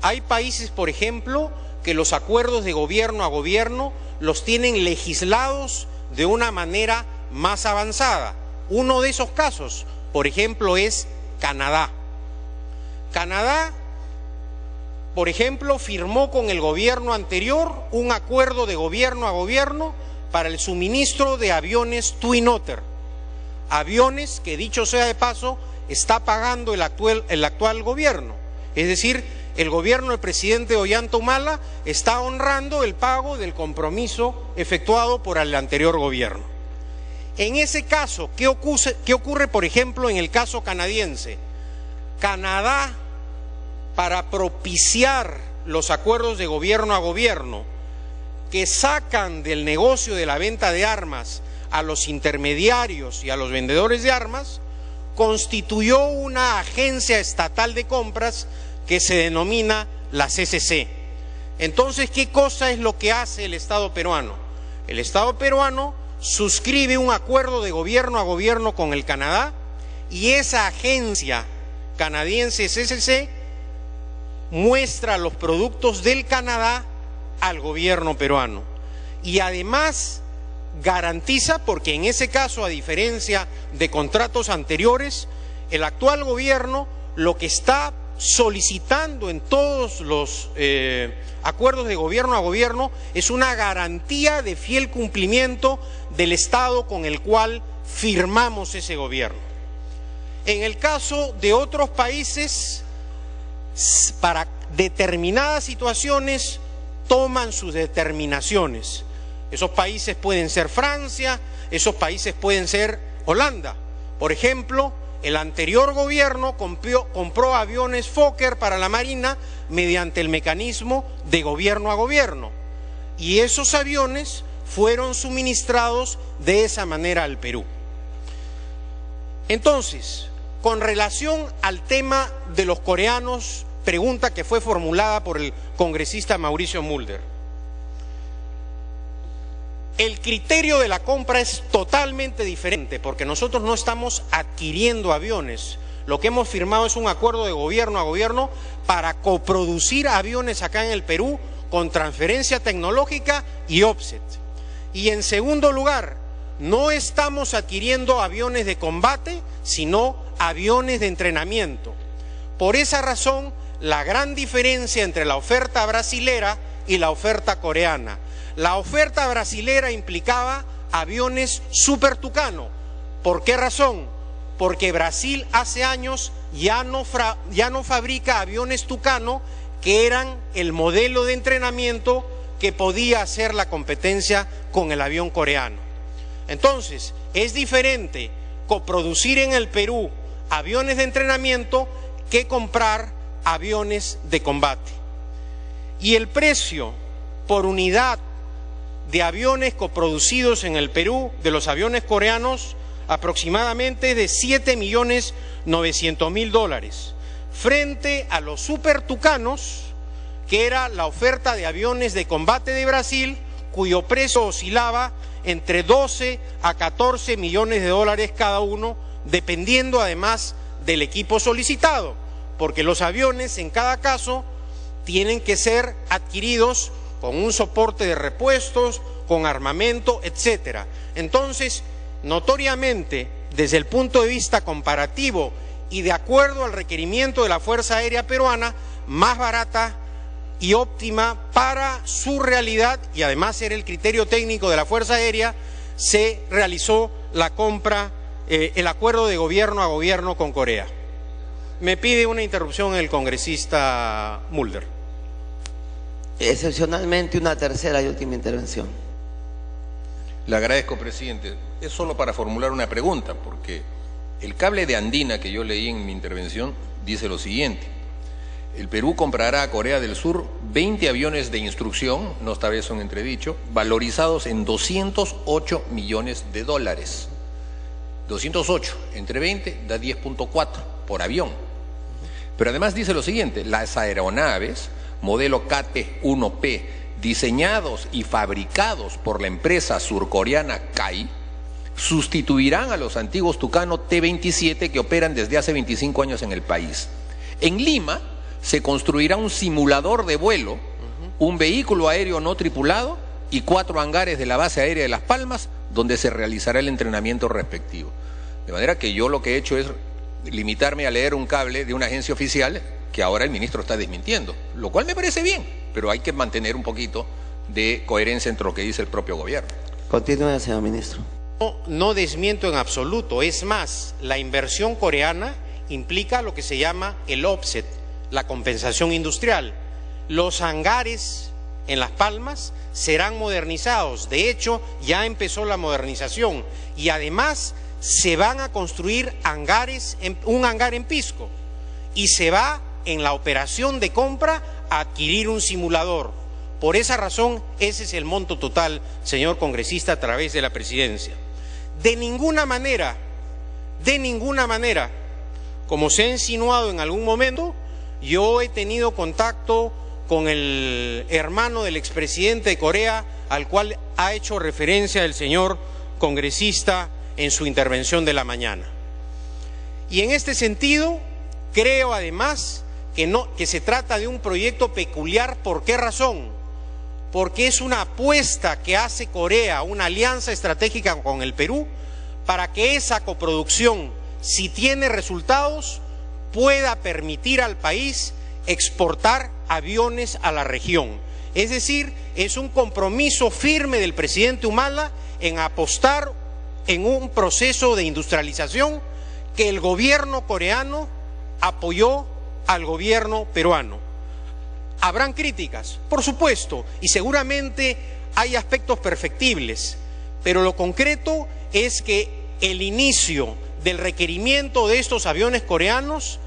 Hay países, por ejemplo, que los acuerdos de gobierno a gobierno los tienen legislados de una manera más avanzada. Uno de esos casos, por ejemplo, es Canadá. Canadá, por ejemplo, firmó con el gobierno anterior un acuerdo de gobierno a gobierno para el suministro de aviones Twin Otter. Aviones que, dicho sea de paso, está pagando el actual gobierno. Es decir, el gobierno del presidente Ollanta Humala está honrando el pago del compromiso efectuado por el anterior gobierno. En ese caso, ¿qué ocurre, por ejemplo, en el caso canadiense? Canadá, para propiciar los acuerdos de gobierno a gobierno que sacan del negocio de la venta de armas a los intermediarios y a los vendedores de armas, constituyó una agencia estatal de compras que se denomina la CCC. Entonces, ¿qué cosa es lo que hace el Estado peruano? El Estado peruano suscribe un acuerdo de gobierno a gobierno con el Canadá y esa agencia canadiense CCC muestra los productos del Canadá al gobierno peruano y además garantiza, porque en ese caso, a diferencia de contratos anteriores, el actual gobierno lo que está solicitando en todos los acuerdos de gobierno a gobierno es una garantía de fiel cumplimiento del Estado con el cual firmamos ese gobierno. En el caso de otros países, para determinadas situaciones toman sus determinaciones. Esos países pueden ser Francia, esos países pueden ser Holanda. Por ejemplo, el anterior gobierno compró aviones Fokker para la Marina mediante el mecanismo de gobierno a gobierno. Y esos aviones fueron suministrados de esa manera al Perú. Entonces, con relación al tema de los coreanos, pregunta que fue formulada por el congresista Mauricio Mulder. El criterio de la compra es totalmente diferente porque nosotros no estamos adquiriendo aviones. Lo que hemos firmado es un acuerdo de gobierno a gobierno para coproducir aviones acá en el Perú con transferencia tecnológica y offset. Y en segundo lugar, no estamos adquiriendo aviones de combate, sino aviones de entrenamiento. Por esa razón, la gran diferencia entre la oferta brasilera y la oferta coreana. La oferta brasilera implicaba aviones Super Tucano. ¿Por qué razón? Porque Brasil hace años ya no fabrica aviones Tucano, que eran el modelo de entrenamiento que podía hacer la competencia con el avión coreano. Entonces, es diferente coproducir en el Perú aviones de entrenamiento que comprar aviones de combate. Y el precio por unidad de aviones coproducidos en el Perú, de los aviones coreanos, aproximadamente de $7.900.000, frente a los Super Tucanos, que era la oferta de aviones de combate de Brasil, cuyo precio oscilaba entre 12 a 14 millones de dólares cada uno, dependiendo además del equipo solicitado, porque los aviones en cada caso tienen que ser adquiridos con un soporte de repuestos, con armamento, etcétera. Entonces, notoriamente, desde el punto de vista comparativo y de acuerdo al requerimiento de la Fuerza Aérea Peruana, más barata y óptima para su realidad, y además era el criterio técnico de la Fuerza Aérea, se realizó la compra, el acuerdo de gobierno a gobierno con Corea. Me pide una interrupción el congresista Mulder. Excepcionalmente, una tercera y última intervención. Le agradezco, presidente. Es solo para formular una pregunta, porque el cable de Andina que yo leí en mi intervención dice lo siguiente: el Perú comprará a Corea del Sur 20 aviones de instrucción, no esta vez son entredicho, valorizados en $208 millones. 208 entre 20 da 10.4 por avión. Pero además dice lo siguiente: las aeronaves modelo KT-1P, diseñados y fabricados por la empresa surcoreana KAI, sustituirán a los antiguos Tucano T-27 que operan desde hace 25 años en el país. En Lima se construirá un simulador de vuelo, un vehículo aéreo no tripulado y 4 hangares de la base aérea de Las Palmas, donde se realizará el entrenamiento respectivo. De manera que yo lo que he hecho es limitarme a leer un cable de una agencia oficial que ahora el ministro está desmintiendo, lo cual me parece bien, pero hay que mantener un poquito de coherencia entre lo que dice el propio gobierno. Continúe, señor ministro. No desmiento en absoluto, es más, la inversión coreana implica lo que se llama el offset, la compensación industrial. Los hangares en Las Palmas serán modernizados, de hecho ya empezó la modernización y además se van a construir un hangar en Pisco y se va en la operación de compra a adquirir un simulador. Por esa razón, ese es el monto total, señor congresista, a través de la presidencia. De ninguna manera, como se ha insinuado en algún momento, yo he tenido contacto con el hermano del expresidente de Corea, al cual ha hecho referencia el señor congresista en su intervención de la mañana. Y en este sentido, creo además que se trata de un proyecto peculiar. ¿Por qué razón? Porque es una apuesta que hace Corea, una alianza estratégica con el Perú, para que esa coproducción, si tiene resultados, pueda permitir al país exportar aviones a la región. Es decir, es un compromiso firme del presidente Humala en apostar en un proceso de industrialización que el gobierno coreano apoyó al gobierno peruano. Habrán críticas, por supuesto, y seguramente hay aspectos perfectibles, pero lo concreto es que el inicio del requerimiento de estos aviones coreanos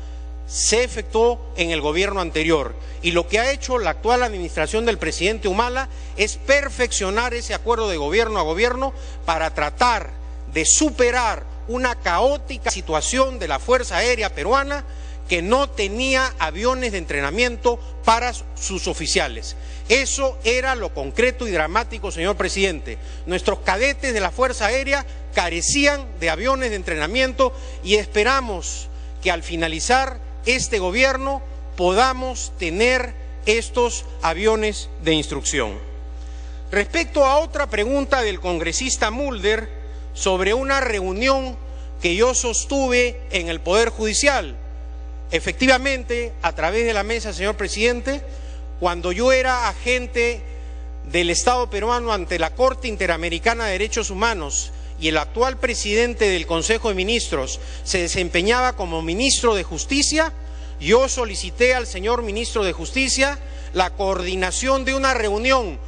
se efectuó en el gobierno anterior, y lo que ha hecho la actual administración del presidente Humala es perfeccionar ese acuerdo de gobierno a gobierno para tratar de superar una caótica situación de la Fuerza Aérea Peruana que no tenía aviones de entrenamiento para sus oficiales. Eso era lo concreto y dramático, señor presidente. Nuestros cadetes de la Fuerza Aérea carecían de aviones de entrenamiento y esperamos que al finalizar este gobierno podamos tener estos aviones de instrucción. Respecto a otra pregunta del congresista Mulder sobre una reunión que yo sostuve en el Poder Judicial, efectivamente, a través de la mesa, señor presidente, cuando yo era agente del Estado peruano ante la Corte Interamericana de Derechos Humanos y el actual presidente del Consejo de Ministros se desempeñaba como ministro de Justicia, yo solicité al señor ministro de Justicia la coordinación de una reunión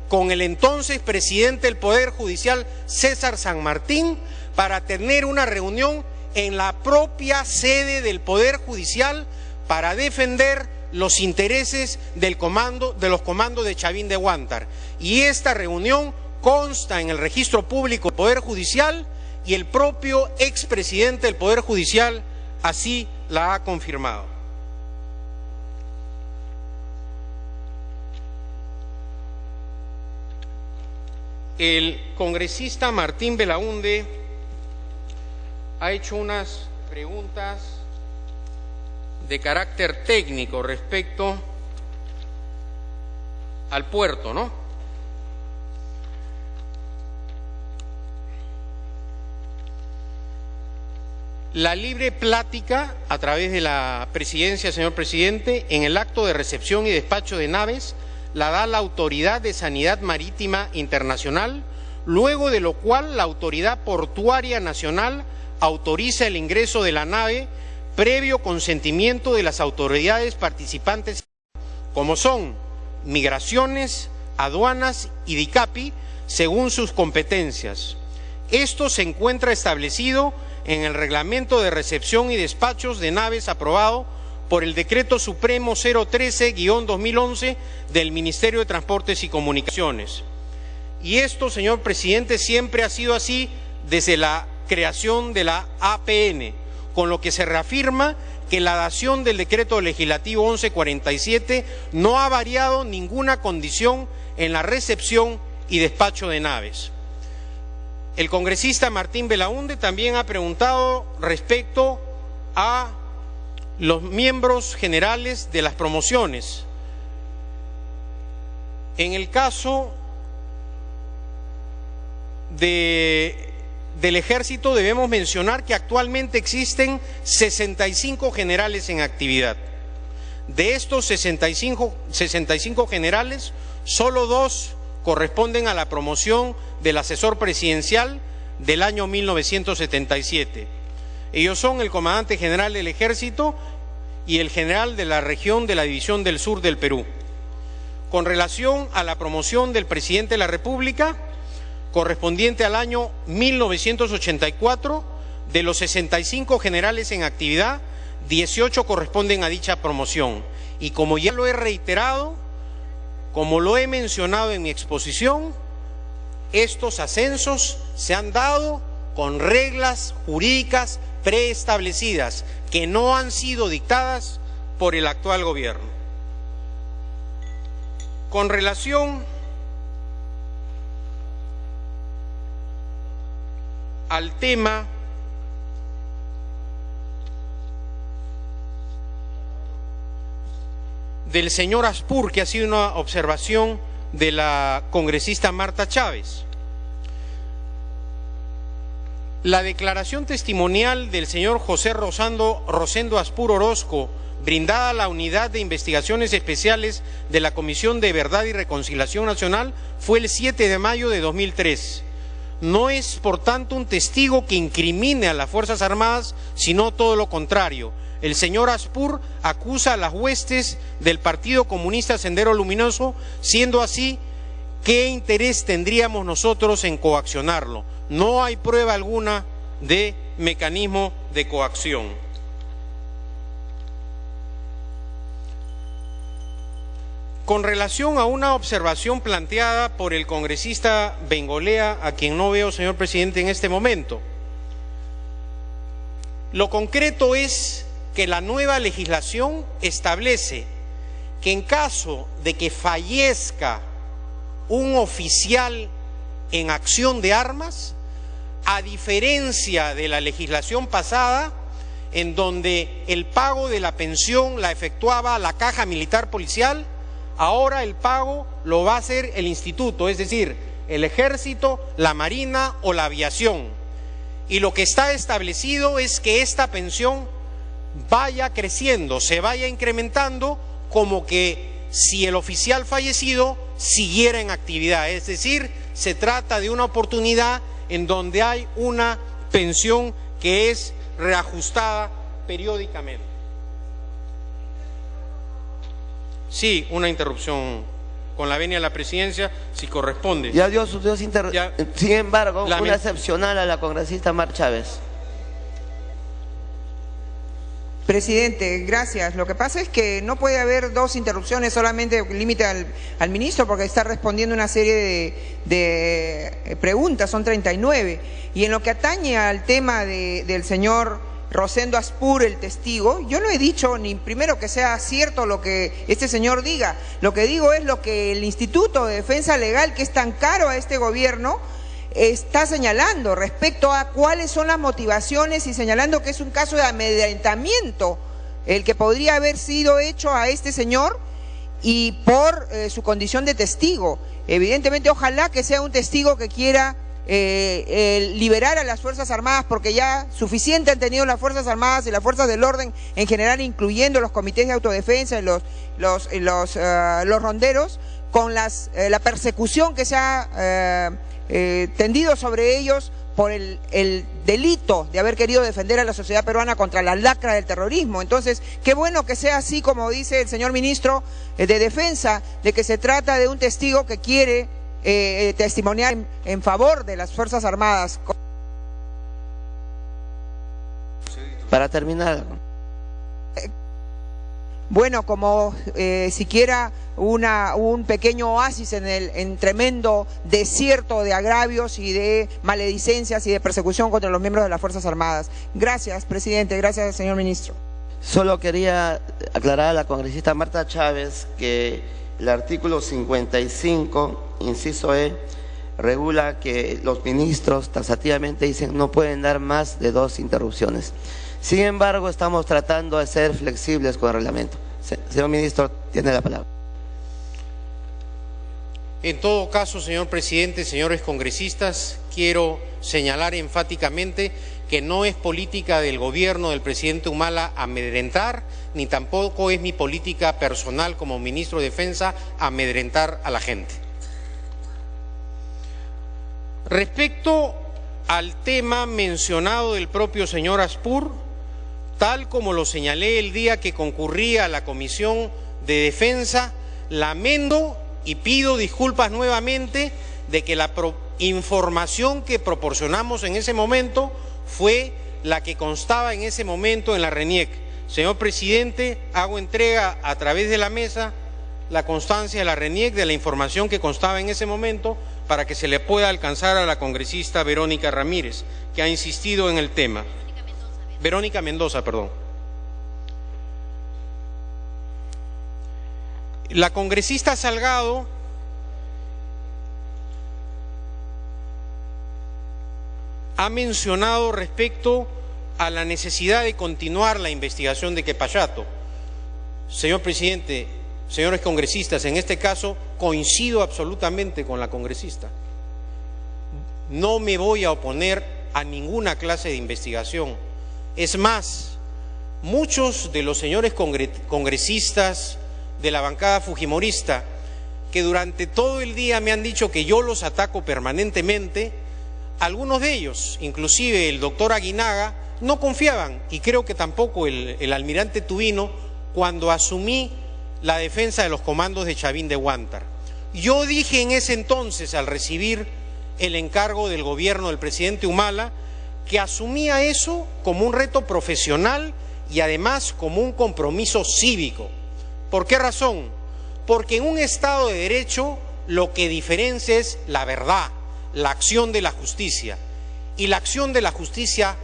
con el entonces presidente del Poder Judicial, César San Martín, para tener una reunión en la propia sede del Poder Judicial para defender los intereses de los comandos de Chavín de Huántar. Y esta reunión consta en el registro público del Poder Judicial y el propio expresidente del Poder Judicial así la ha confirmado. El congresista Martín Belaúnde ha hecho unas preguntas de carácter técnico respecto al puerto, ¿no? La libre plática a través de la presidencia, señor presidente, en el acto de recepción y despacho de naves la da la Autoridad de Sanidad Marítima Internacional, luego de lo cual la Autoridad Portuaria Nacional autoriza el ingreso de la nave previo consentimiento de las autoridades participantes, como son Migraciones, Aduanas y DICAPI, según sus competencias. Esto se encuentra establecido en el Reglamento de Recepción y Despachos de Naves aprobado por el Decreto Supremo 013-2011 del Ministerio de Transportes y Comunicaciones. Y esto, señor presidente, siempre ha sido así desde la creación de la APN, con lo que se reafirma que la dación del Decreto Legislativo 1147 no ha variado ninguna condición en la recepción y despacho de naves. El congresista Martín Belaúnde también ha preguntado respecto a los miembros generales de las promociones. En el caso del Ejército debemos mencionar que actualmente existen 65 generales en actividad. De estos 65 generales, solo 2 corresponden a la promoción del asesor presidencial del año 1977. Ellos son el comandante general del Ejército y el general de la región de la División del Sur del Perú. Con relación a la promoción del presidente de la República, correspondiente al año 1984, de los 65 generales en actividad, 18 corresponden a dicha promoción. Y como ya lo he reiterado, como lo he mencionado en mi exposición, estos ascensos se han dado con reglas jurídicas preestablecidas que no han sido dictadas por el actual gobierno. Con relación al tema del señor Aspur, que ha sido una observación de la congresista Marta Chávez. La declaración testimonial del señor José Rosendo Aspur Orozco, brindada a la Unidad de Investigaciones Especiales de la Comisión de Verdad y Reconciliación Nacional, fue el 7 de mayo de 2003. No es, por tanto, un testigo que incrimine a las Fuerzas Armadas, sino todo lo contrario. El señor Aspur acusa a las huestes del Partido Comunista Sendero Luminoso, siendo así, ¿qué interés tendríamos nosotros en coaccionarlo? No hay prueba alguna de mecanismo de coacción. Con relación a una observación planteada por el congresista Bengolea, a quien no veo, señor presidente, en este momento, lo concreto es que la nueva legislación establece que en caso de que fallezca un oficial en acción de armas, a diferencia de la legislación pasada, en donde el pago de la pensión la efectuaba la Caja Militar Policial, ahora el pago lo va a hacer el instituto, es decir, el Ejército, la Marina o la Aviación. Y lo que está establecido es que esta pensión vaya creciendo, se vaya incrementando, como que si el oficial fallecido siguiera en actividad. Es decir, se trata de una oportunidad en donde hay una pensión que es reajustada periódicamente. Sí, una interrupción con la venia de la presidencia, si corresponde. Ya dio sus dos intervenciones. Sin embargo, una excepcional a la congresista Mar Chávez. Presidente, gracias. Lo que pasa es que no puede haber 2 interrupciones, solamente límite al ministro, porque está respondiendo una serie de preguntas, son 39. Y en lo que atañe al tema del señor Rosendo Aspur, el testigo, yo no he dicho ni primero que sea cierto lo que este señor diga. Lo que digo es lo que el Instituto de Defensa Legal, que es tan caro a este gobierno, está señalando respecto a cuáles son las motivaciones y señalando que es un caso de amedrentamiento el que podría haber sido hecho a este señor y por su condición de testigo. Evidentemente, ojalá que sea un testigo que quiera liberar a las Fuerzas Armadas, porque ya suficiente han tenido las Fuerzas Armadas y las Fuerzas del Orden en general, incluyendo los comités de autodefensa y los ronderos, con la persecución que se ha tendido sobre ellos por el delito de haber querido defender a la sociedad peruana contra la lacra del terrorismo. Entonces, qué bueno que sea así, como dice el señor ministro de Defensa, de que se trata de un testigo que quiere testimoniar en favor de las Fuerzas Armadas. Para terminar. Bueno, como siquiera un pequeño oasis en tremendo desierto de agravios y de maledicencias y de persecución contra los miembros de las Fuerzas Armadas. Gracias, presidente. Gracias, señor ministro. Solo quería aclarar a la congresista Marta Chávez que el artículo 55, inciso E, regula que los ministros taxativamente dicen no pueden dar más de 2 interrupciones. Sin embargo, estamos tratando de ser flexibles con el reglamento. Señor ministro, tiene la palabra. En todo caso, señor presidente, señores congresistas, quiero señalar enfáticamente que no es política del gobierno del presidente Humala amedrentar, ni tampoco es mi política personal como ministro de Defensa amedrentar a la gente. Respecto al tema mencionado del propio señor Aspur, tal como lo señalé el día que concurrí a la Comisión de Defensa, lamento y pido disculpas nuevamente de que la información que proporcionamos en ese momento fue la que constaba en ese momento en la RENIEC. Señor presidente, hago entrega a través de la mesa la constancia de la RENIEC de la información que constaba en ese momento para que se le pueda alcanzar a la congresista Verónica Ramírez, que ha insistido en el tema. Verónica Mendoza, perdón. La congresista Salgado ha mencionado respecto a la necesidad de continuar la investigación de Quepallato. Señor presidente, señores congresistas, en este caso coincido absolutamente con la congresista. No me voy a oponer a ninguna clase de investigación. Es más, muchos de los señores congresistas de la bancada fujimorista, que durante todo el día me han dicho que yo los ataco permanentemente, algunos de ellos, inclusive el doctor Aguinaga, no confiaban, y creo que tampoco el almirante Tubino, cuando asumí la defensa de los comandos de Chavín de Huántar. Yo dije en ese entonces, al recibir el encargo del gobierno del presidente Humala, que asumía eso como un reto profesional y además como un compromiso cívico. ¿Por qué razón? Porque en un Estado de Derecho lo que diferencia es la verdad, la acción de la justicia. Y la acción de la justicia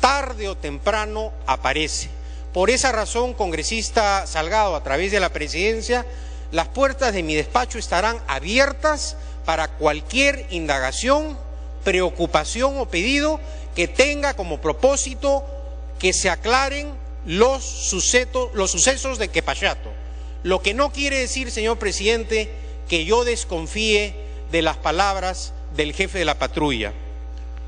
tarde o temprano aparece. Por esa razón, congresista Salgado, a través de la presidencia, las puertas de mi despacho estarán abiertas para cualquier indagación, preocupación o pedido que tenga como propósito que se aclaren los sucesos de Quepallato. Lo que no quiere decir, señor presidente, que yo desconfíe de las palabras del jefe de la patrulla.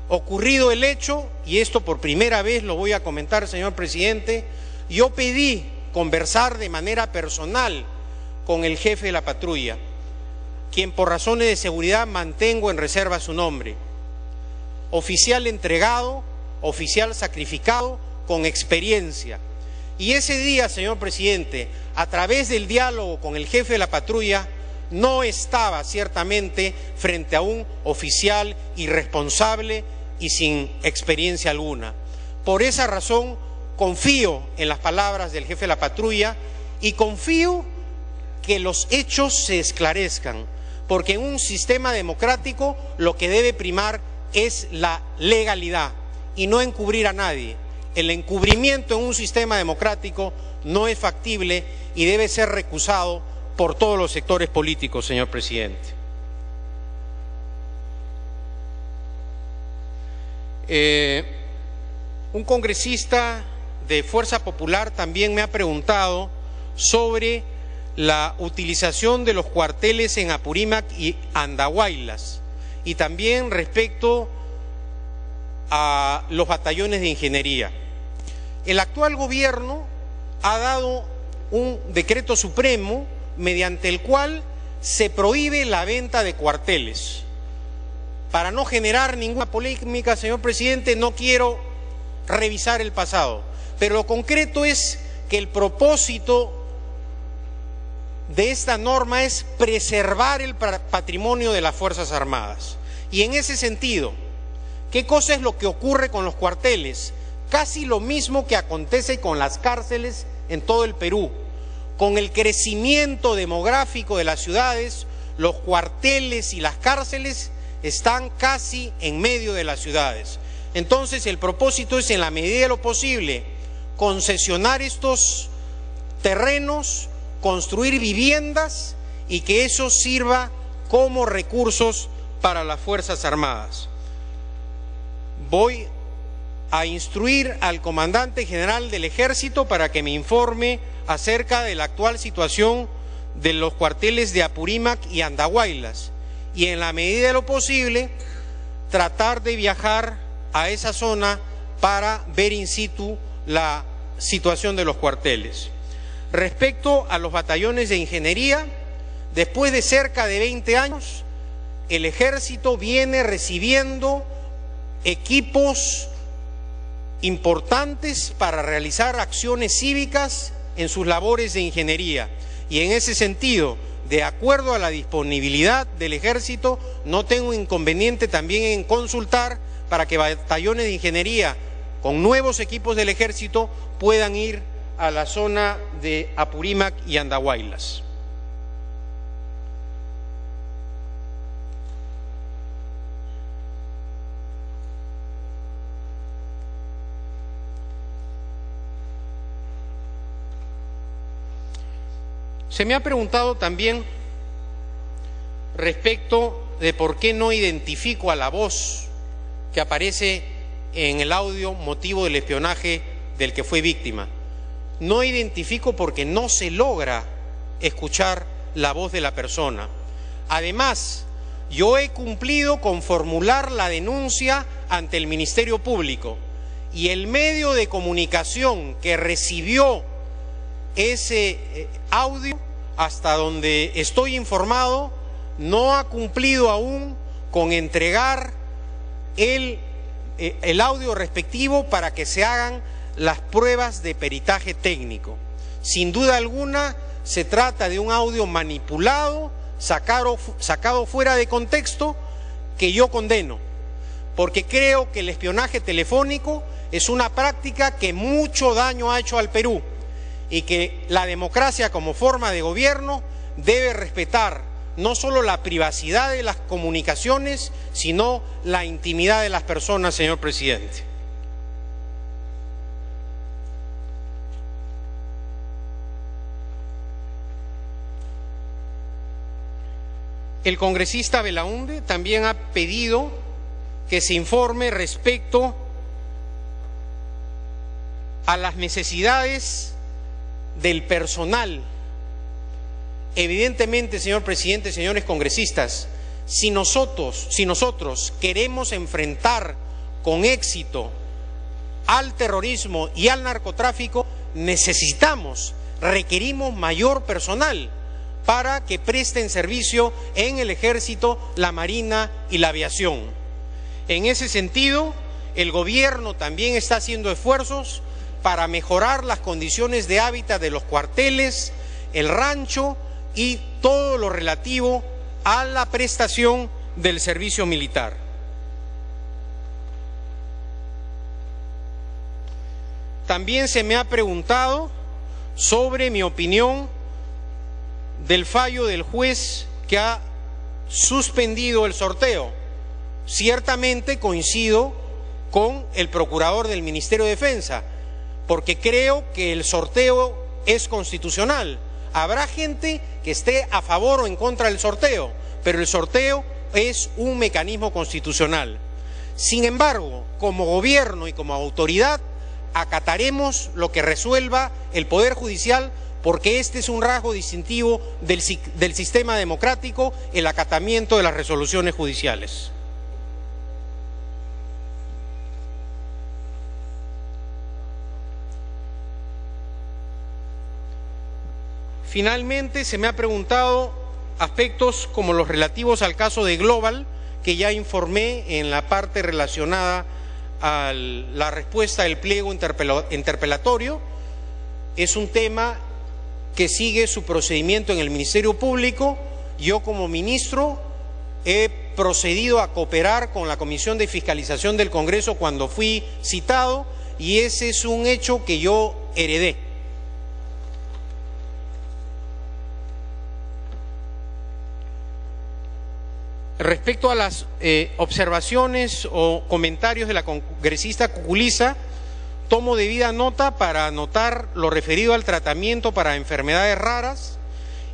Ocurrido el hecho, y esto por primera vez lo voy a comentar, señor presidente, yo pedí conversar de manera personal con el jefe de la patrulla, quien por razones de seguridad mantengo en reserva su nombre. Oficial entregado, oficial sacrificado, con experiencia. Y ese día, señor presidente, a través del diálogo con el jefe de la patrulla, no estaba ciertamente frente a un oficial irresponsable y sin experiencia alguna. Por esa razón, confío en las palabras del jefe de la patrulla y confío que los hechos se esclarezcan, porque en un sistema democrático lo que debe primar es la legalidad y no encubrir a nadie. El encubrimiento en un sistema democrático no es factible y debe ser recusado por todos los sectores políticos, señor presidente. Un congresista de Fuerza Popular también me ha preguntado sobre la utilización de los cuarteles en Apurímac y Andahuaylas y también respecto a los batallones de ingeniería. El actual gobierno ha dado un decreto supremo mediante el cual se prohíbe la venta de cuarteles. Para no generar ninguna polémica, señor presidente, no quiero revisar el pasado, pero lo concreto es que el propósito de esta norma es preservar el patrimonio de las Fuerzas Armadas. Y en ese sentido, ¿qué cosa es lo que ocurre con los cuarteles? Casi lo mismo que acontece con las cárceles en todo el Perú. Con el crecimiento demográfico de las ciudades, los cuarteles y las cárceles están casi en medio de las ciudades. Entonces el propósito es, en la medida de lo posible, concesionar estos terrenos, construir viviendas y que eso sirva como recursos para las Fuerzas Armadas. Voy a instruir al comandante general del Ejército para que me informe acerca de la actual situación de los cuarteles de Apurímac y Andahuaylas, y en la medida de lo posible tratar de viajar a esa zona para ver in situ la situación de los cuarteles. Respecto a los batallones de ingeniería, después de cerca de 20 años, el Ejército viene recibiendo equipos importantes para realizar acciones cívicas en sus labores de ingeniería, y en ese sentido, de acuerdo a la disponibilidad del Ejército, no tengo inconveniente también en consultar para que batallones de ingeniería con nuevos equipos del Ejército puedan ir a la zona de Apurímac y Andahuaylas. Se me ha preguntado también respecto de por qué no identifico a la voz que aparece en el audio motivo del espionaje del que fue víctima. No identifico porque no se logra escuchar la voz de la persona. Además, yo he cumplido con formular la denuncia ante el Ministerio Público, y el medio de comunicación que recibió ese audio, hasta donde estoy informado, no ha cumplido aún con entregar el audio respectivo para que se hagan las pruebas de peritaje técnico. Sin duda alguna se trata de un audio manipulado, sacado fuera de contexto, que yo condeno, porque creo que el espionaje telefónico es una práctica que mucho daño ha hecho al Perú, y que la democracia como forma de gobierno debe respetar no solo la privacidad de las comunicaciones, sino la intimidad de las personas, señor presidente. El congresista Belaunde también ha pedido que se informe respecto a las necesidades del personal. Evidentemente, señor presidente, señores congresistas, si nosotros queremos enfrentar con éxito al terrorismo y al narcotráfico, requerimos mayor personal para que presten servicio en el Ejército, la Marina y la aviación. En ese sentido, el gobierno también está haciendo esfuerzos para mejorar las condiciones de hábitat de los cuarteles, el rancho y todo lo relativo a la prestación del servicio militar. También se me ha preguntado sobre mi opinión del fallo del juez que ha suspendido el sorteo. Ciertamente coincido con el procurador del Ministerio de Defensa, porque creo que el sorteo es constitucional. Habrá gente que esté a favor o en contra del sorteo, pero el sorteo es un mecanismo constitucional. Sin embargo, como gobierno y como autoridad, acataremos lo que resuelva el Poder Judicial, porque este es un rasgo distintivo del sistema democrático, el acatamiento de las resoluciones judiciales. Finalmente, se me ha preguntado aspectos como los relativos al caso de Global, que ya informé en la parte relacionada a la respuesta del pliego interpelatorio. Es un tema que sigue su procedimiento en el Ministerio Público. Yo, como ministro, he procedido a cooperar con la Comisión de Fiscalización del Congreso cuando fui citado, y ese es un hecho que yo heredé. Respecto a las observaciones o comentarios de la congresista Cuculiza, tomo debida nota para anotar lo referido al tratamiento para enfermedades raras,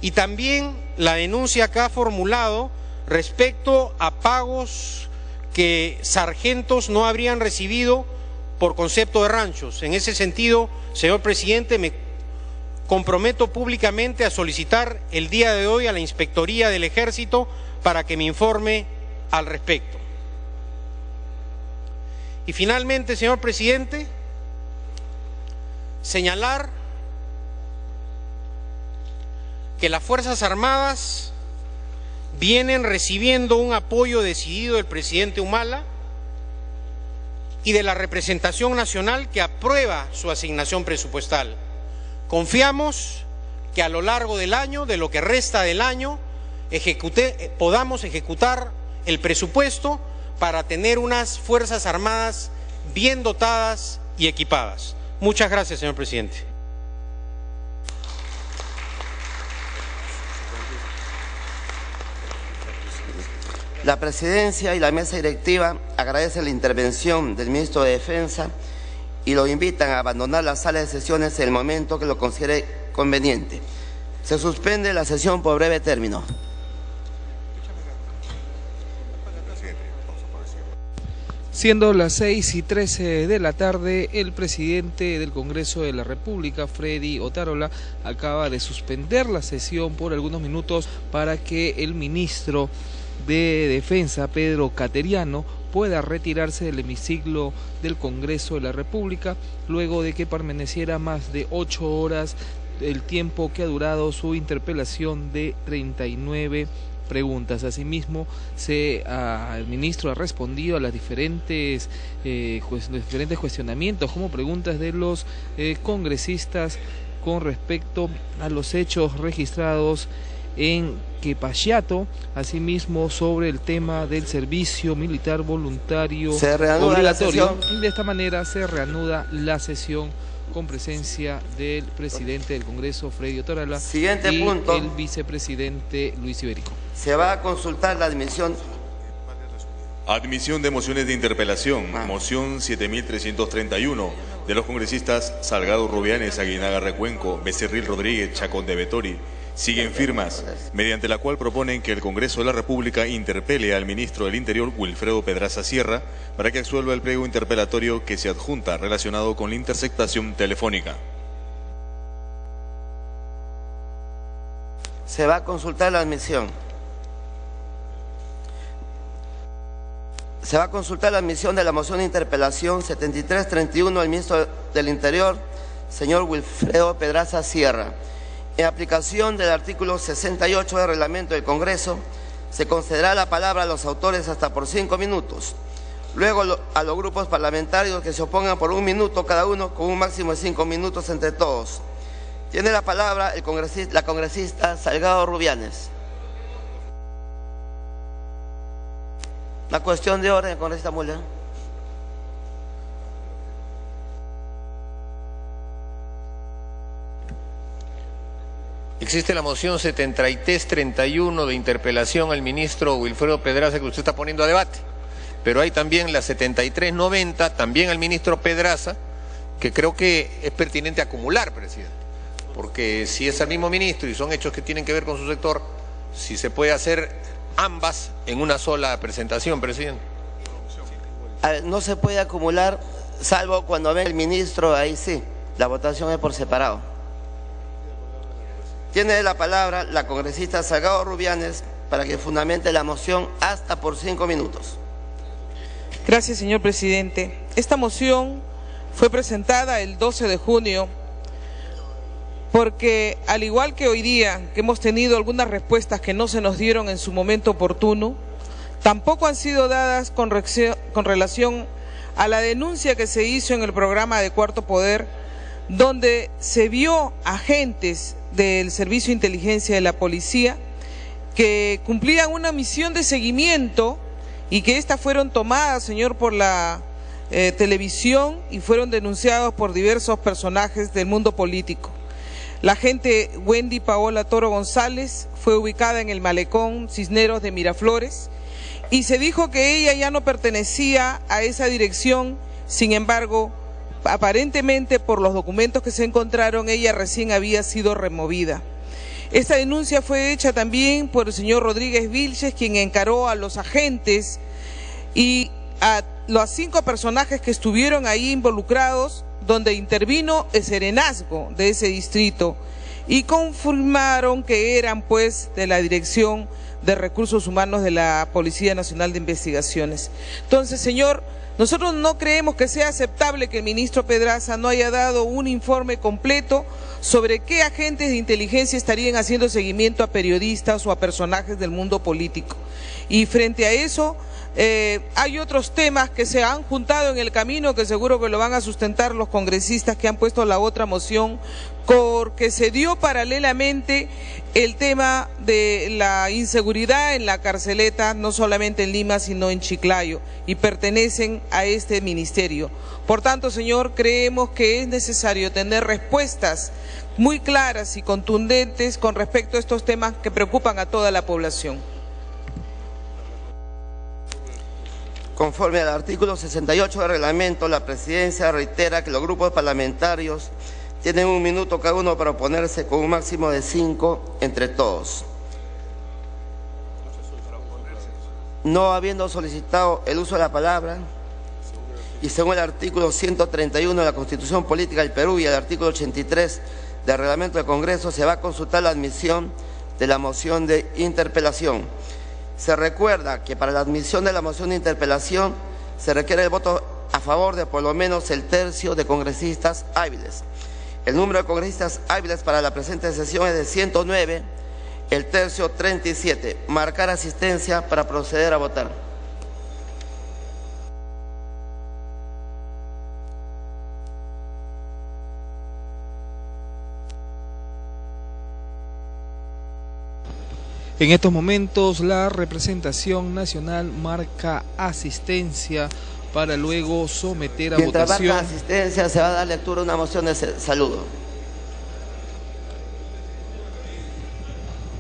y también la denuncia que ha formulado respecto a pagos que sargentos no habrían recibido por concepto de ranchos. En ese sentido, señor presidente, me comprometo públicamente a solicitar el día de hoy a la Inspectoría del Ejército para que me informe al respecto. Y finalmente, señor presidente, señalar que las Fuerzas Armadas vienen recibiendo un apoyo decidido del presidente Humala y de la representación nacional que aprueba su asignación presupuestal. Confiamos que a lo largo del año, de lo que resta del año, podamos ejecutar el presupuesto para tener unas Fuerzas Armadas bien dotadas y equipadas. Muchas gracias, señor presidente. La Presidencia y la Mesa Directiva agradecen la intervención del Ministro de Defensa y lo invitan a abandonar la sala de sesiones en el momento que lo considere conveniente. Se suspende la sesión por breve término. Siendo las 6:13 de la tarde, el presidente del Congreso de la República, Freddy Otárola, acaba de suspender la sesión por algunos minutos para que el ministro de Defensa, Pedro Cateriano, pueda retirarse del hemiciclo del Congreso de la República, luego de que permaneciera más de 8 horas, el tiempo que ha durado su interpelación de 39 preguntas. Asimismo, el ministro ha respondido a las diferentes cuestionamientos como preguntas de los congresistas con respecto a los hechos registrados en Quepachiato, asimismo sobre el tema del servicio militar voluntario obligatorio, y de esta manera se reanuda la sesión con presencia del presidente del Congreso, Freddy Otárola, y el vicepresidente Luis Iberico. Se va a consultar la admisión. Admisión de mociones de interpelación. Moción 7331 de los congresistas Salgado Rubianes, Aguinaga Recuenco, Becerril Rodríguez, Chacón de Betori. Siguen firmas, mediante la cual proponen que el Congreso de la República interpele al ministro del Interior, Wilfredo Pedraza Sierra, para que absuelva el pliego interpelatorio que se adjunta relacionado con la interceptación telefónica. Se va a consultar la admisión. Se va a consultar la admisión de la moción de interpelación 7331 al ministro del Interior, señor Wilfredo Pedraza Sierra. En aplicación del artículo 68 del reglamento del Congreso, se concederá la palabra a los autores hasta por 5 minutos. Luego a los grupos parlamentarios que se opongan por 1 minuto cada uno, con un máximo de 5 minutos entre todos. Tiene la palabra la congresista Salgado Rubianes. Una cuestión de orden, congresista Mulder. Existe la moción 7331 de interpelación al ministro Wilfredo Pedraza que usted está poniendo a debate, pero hay también la 7390, también al ministro Pedraza, que creo que es pertinente acumular, presidente, porque si es el mismo ministro y son hechos que tienen que ver con su sector, si se puede hacer ambas en una sola presentación, presidente. No se puede acumular, salvo cuando venga el ministro, ahí sí, la votación es por separado. Tiene la palabra la congresista Salgado Rubianes para que fundamente la moción hasta por 5 minutos. Gracias, señor presidente. Esta moción fue presentada el 12 de junio porque, al igual que hoy día, que hemos tenido algunas respuestas que no se nos dieron en su momento oportuno, tampoco han sido dadas con relación a la denuncia que se hizo en el programa de Cuarto Poder, donde se vio agentes del Servicio de Inteligencia de la Policía que cumplían una misión de seguimiento y que estas fueron tomadas, señor, por la televisión y fueron denunciados por diversos personajes del mundo político. La agente Wendy Paola Toro González fue ubicada en el malecón Cisneros de Miraflores y se dijo que ella ya no pertenecía a esa dirección. Sin embargo, aparentemente por los documentos que se encontraron, ella recién había sido removida. Esta denuncia fue hecha también por el señor Rodríguez Vilches, quien encaró a los agentes y a los 5 personajes que estuvieron ahí involucrados, donde intervino el serenazgo de ese distrito y confirmaron que eran pues de la Dirección de Recursos Humanos de la Policía Nacional de Investigaciones. Entonces, señor, nosotros no creemos que sea aceptable que el ministro Pedraza no haya dado un informe completo sobre qué agentes de inteligencia estarían haciendo seguimiento a periodistas o a personajes del mundo político. Y frente a eso, hay otros temas que se han juntado en el camino que seguro que lo van a sustentar los congresistas que han puesto la otra moción, porque se dio paralelamente el tema de la inseguridad en la carceleta, no solamente en Lima, sino en Chiclayo, y pertenecen a este ministerio. Por tanto, señor, creemos que es necesario tener respuestas muy claras y contundentes con respecto a estos temas que preocupan a toda la población. Conforme al artículo 68 del reglamento, la presidencia reitera que los grupos parlamentarios tienen 1 minuto cada uno para oponerse con un máximo de 5 entre todos. No habiendo solicitado el uso de la palabra, y según el artículo 131 de la Constitución Política del Perú y el artículo 83 del reglamento del Congreso, se va a consultar la admisión de la moción de interpelación. Se recuerda que para la admisión de la moción de interpelación se requiere el voto a favor de por lo menos el tercio de congresistas hábiles. El número de congresistas hábiles para la presente sesión es de 109, el tercio 37. Marcar asistencia para proceder a votar. En estos momentos la representación nacional marca asistencia para luego someter a Mientras votación. marca asistencia, se va a dar lectura a una moción de saludo.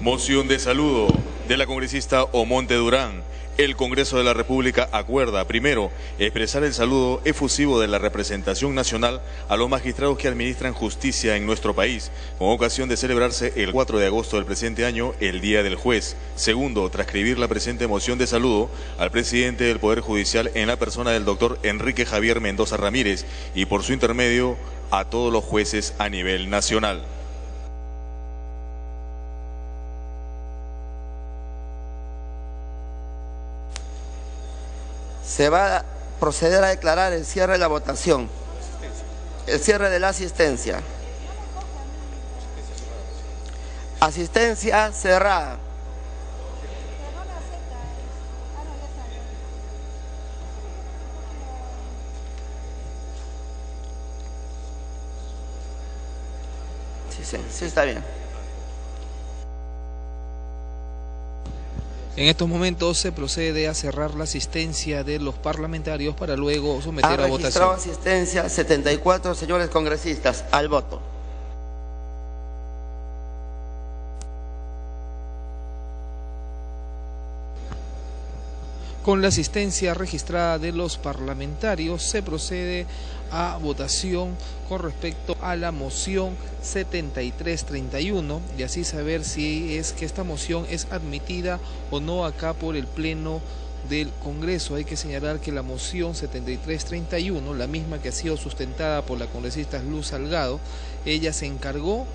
Moción de saludo de la congresista Omonte Durán. El Congreso de la República acuerda, primero, expresar el saludo efusivo de la representación nacional a los magistrados que administran justicia en nuestro país, con ocasión de celebrarse el 4 de agosto del presente año, el Día del Juez. Segundo, transcribir la presente moción de saludo al presidente del Poder Judicial en la persona del doctor Enrique Javier Mendoza Ramírez y por su intermedio a todos los jueces a nivel nacional. Se va a proceder a declarar el cierre de la votación, el cierre de la asistencia. Asistencia cerrada. Sí, está bien. En estos momentos se procede a cerrar la asistencia de los parlamentarios para luego someter a votación. Han registrado asistencia 74 señores congresistas al voto. Con la asistencia registrada de los parlamentarios se procede a votación con respecto a la moción 7331 y así saber si es que esta moción es admitida o no acá por el Pleno del Congreso. Hay que señalar que la moción 7331, la misma que ha sido sustentada por la congresista Luz Salgado, ella se encargó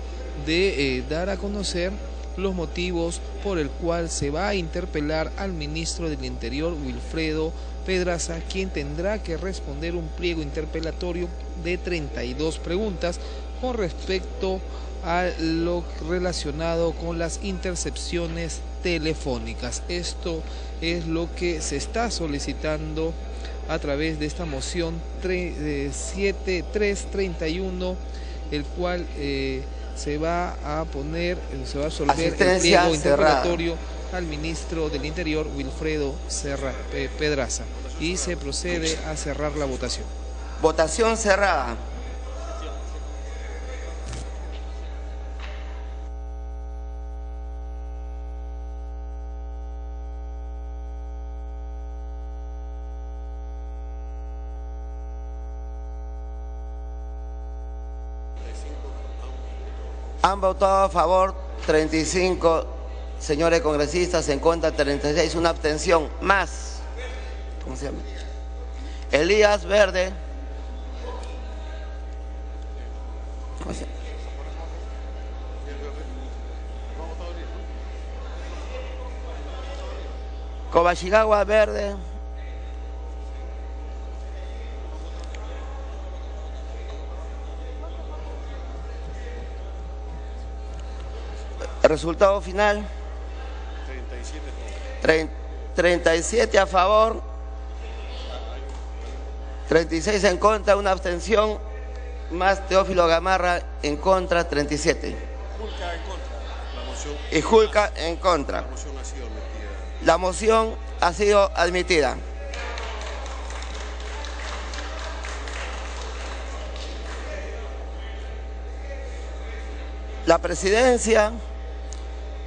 de dar a conocer los motivos por el cual se va a interpelar al ministro del Interior, Wilfredo Pedraza, quien tendrá que responder un pliego interpelatorio de 32 preguntas con respecto a lo relacionado con las intercepciones telefónicas. Esto es lo que se está solicitando a través de esta moción 7331, el cual se va a resolver el pliego interpelatorio al ministro del Interior, Wilfredo Pedraza, y se procede a cerrar la votación. Votación cerrada. Han votado a favor 35 señores congresistas, en contra 36, una abstención más. ¿Cómo se llama? Elías Verde. Kobashigawa Verde. El resultado final. 37 a favor, 36 en contra, una abstención, más Teófilo Gamarra en contra, 37. Julca en contra. La moción, y Julca en contra. la moción ha sido admitida. La moción ha sido admitida. La presidencia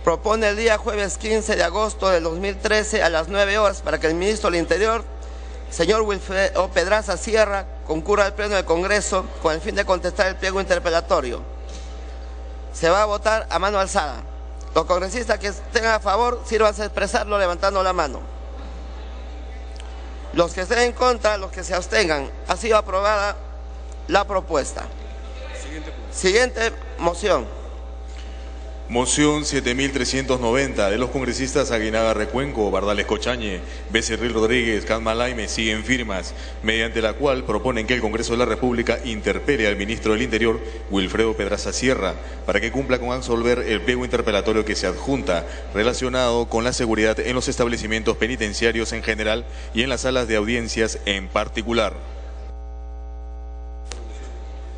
propone el día jueves 15 de agosto del 2013 a las 9 horas para que el ministro del Interior, señor Wilfredo Pedraza Sierra, concurra al Pleno del Congreso con el fin de contestar el pliego interpelatorio. Se va a votar a mano alzada. Los congresistas que estén a favor, sírvanse a expresarlo levantando la mano. Los que estén en contra, los que se abstengan. Ha sido aprobada la propuesta. Siguiente moción. Moción 7390 de los congresistas Aguinaga Recuenco, Bardales Cochañe, Becerril Rodríguez, Calma Laime siguen firmas, mediante la cual proponen que el Congreso de la República interpele al ministro del Interior, Wilfredo Pedraza Sierra, para que cumpla con absolver el pliego interpelatorio que se adjunta relacionado con la seguridad en los establecimientos penitenciarios en general y en las salas de audiencias en particular.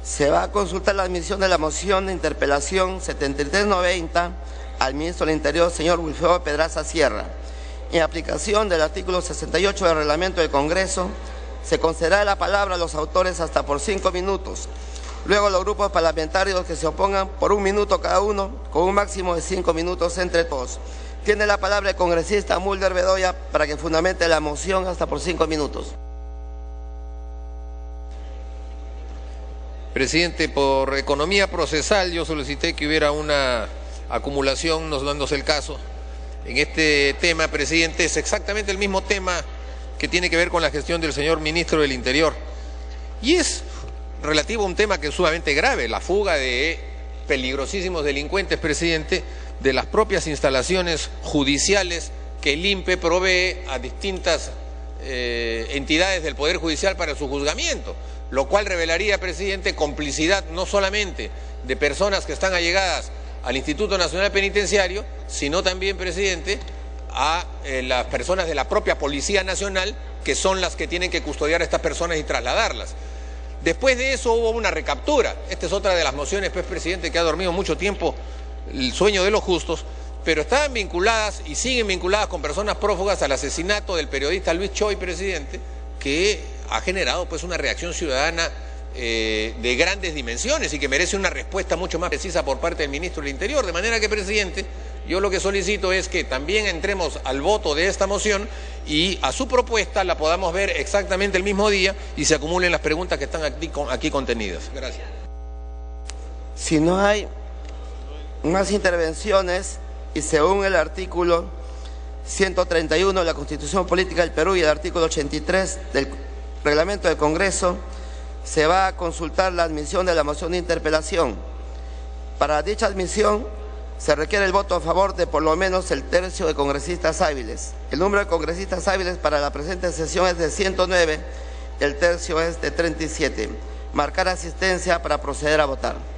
Se va a consultar la admisión de la moción de interpelación 7390 al ministro del Interior, señor Wilfredo Pedraza Sierra. En aplicación del artículo 68 del reglamento del Congreso, se concederá la palabra a los autores hasta por 5 minutos. Luego los grupos parlamentarios que se opongan por 1 minuto cada uno, con un máximo de 5 minutos entre todos. Tiene la palabra el congresista Mulder Bedoya para que fundamente la moción hasta por 5 minutos. Presidente, por economía procesal yo solicité que hubiera una acumulación, no dándose el caso. En este tema, presidente, es exactamente el mismo tema que tiene que ver con la gestión del señor ministro del Interior. Y es relativo a un tema que es sumamente grave, la fuga de peligrosísimos delincuentes, presidente, de las propias instalaciones judiciales que el INPE provee a distintas entidades del Poder Judicial para su juzgamiento, lo cual revelaría, presidente, complicidad no solamente de personas que están allegadas al Instituto Nacional Penitenciario, sino también, presidente, a las personas de la propia Policía Nacional, que son las que tienen que custodiar a estas personas y trasladarlas. Después de eso hubo una recaptura. Esta es otra de las mociones, pues, presidente, que ha dormido mucho tiempo el sueño de los justos, pero estaban vinculadas y siguen vinculadas con personas prófugas al asesinato del periodista Luis Choy, presidente, que ha generado pues una reacción ciudadana de grandes dimensiones y que merece una respuesta mucho más precisa por parte del ministro del Interior. De manera que, presidente, yo lo que solicito es que también entremos al voto de esta moción y a su propuesta la podamos ver exactamente el mismo día y se acumulen las preguntas que están aquí contenidas. Gracias. Si no hay más intervenciones y según el artículo 131 de la Constitución Política del Perú y el artículo 83 del Reglamento del Congreso, se va a consultar la admisión de la moción de interpelación. Para dicha admisión se requiere el voto a favor de por lo menos el tercio de congresistas hábiles. El número de congresistas hábiles para la presente sesión es de 109, el tercio es de 37. Marcar asistencia para proceder a votar.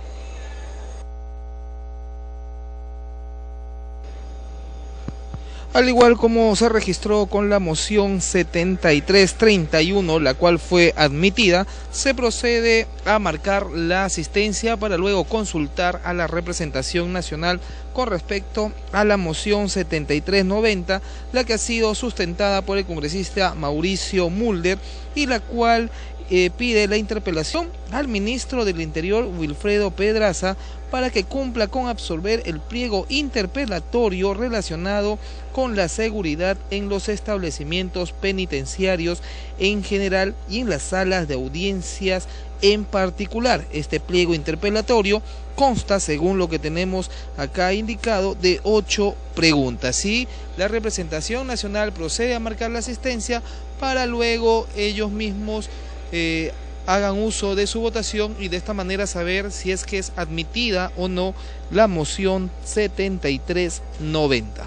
Al igual como se registró con la moción 7331, la cual fue admitida, se procede a marcar la asistencia para luego consultar a la representación nacional con respecto a la moción 7390, la que ha sido sustentada por el congresista Mauricio Mulder y la cual pide la interpelación al ministro del Interior, Wilfredo Pedraza, para que cumpla con absolver el pliego interpelatorio relacionado con la seguridad en los establecimientos penitenciarios en general y en las salas de audiencias En particular, este pliego interpelatorio consta, según lo que tenemos acá indicado, de 8 preguntas. Y la representación nacional procede a marcar la asistencia para luego ellos mismos hagan uso de su votación y de esta manera saber si es que es admitida o no la moción 7390.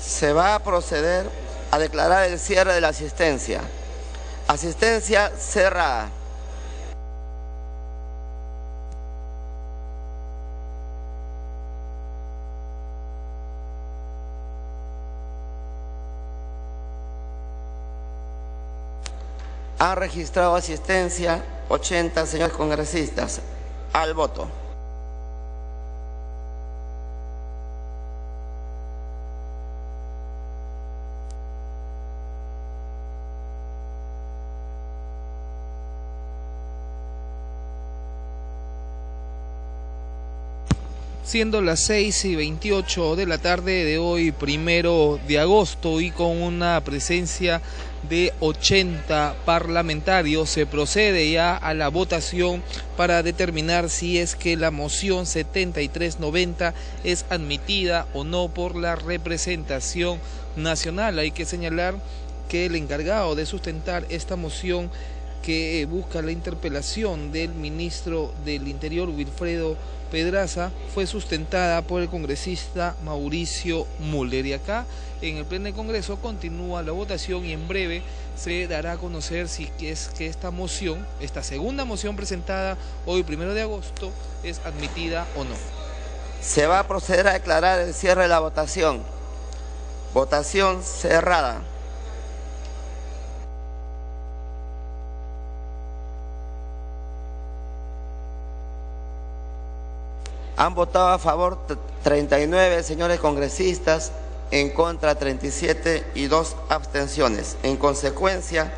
Se va a proceder a declarar el cierre de la asistencia. Asistencia cerrada. Han registrado asistencia 80 señores congresistas al voto. Siendo las 6:28 de la tarde de hoy, 1 de agosto, y con una presencia de 80 parlamentarios, se procede ya a la votación para determinar si es que la moción 7390 es admitida o no por la representación nacional. Hay que señalar que el encargado de sustentar esta moción, que busca la interpelación del ministro del Interior, Wilfredo Pedraza, fue sustentada por el congresista Mauricio Müller. Y acá en el Pleno del Congreso continúa la votación y en breve se dará a conocer si es que esta moción, esta segunda moción presentada hoy 1 de agosto, es admitida o no. Se va a proceder a declarar el cierre de la votación. Votación cerrada. Han votado a favor 39 señores congresistas, en contra 37 y 2 abstenciones. En consecuencia,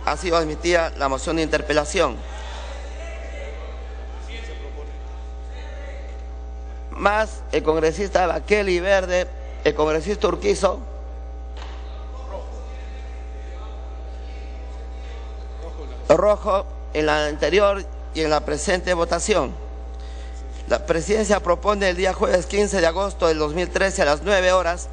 ha sido admitida la moción de interpelación. Más el congresista Baqueli Verde, el congresista Urquizo, rojo en la anterior y en la presente votación. La presidencia propone el día jueves 15 de agosto del 2013 a las 9 horas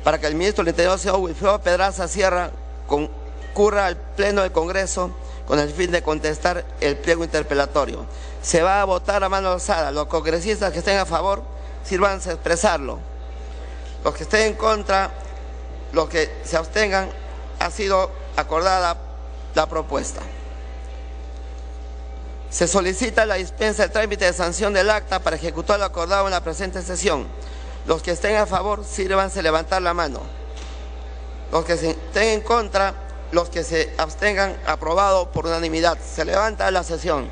para que el ministro del Interior, señor Wilfredo Pedraza Sierra, concurra al Pleno del Congreso con el fin de contestar el pliego interpelatorio. Se va a votar a mano alzada. Los congresistas que estén a favor, sírvanse a expresarlo. Los que estén en contra, los que se abstengan, ha sido acordada la propuesta. Se solicita la dispensa del trámite de sanción del acta para ejecutar lo acordado en la presente sesión. Los que estén a favor, sírvanse a levantar la mano. Los que estén en contra, los que se abstengan, aprobado por unanimidad. Se levanta la sesión.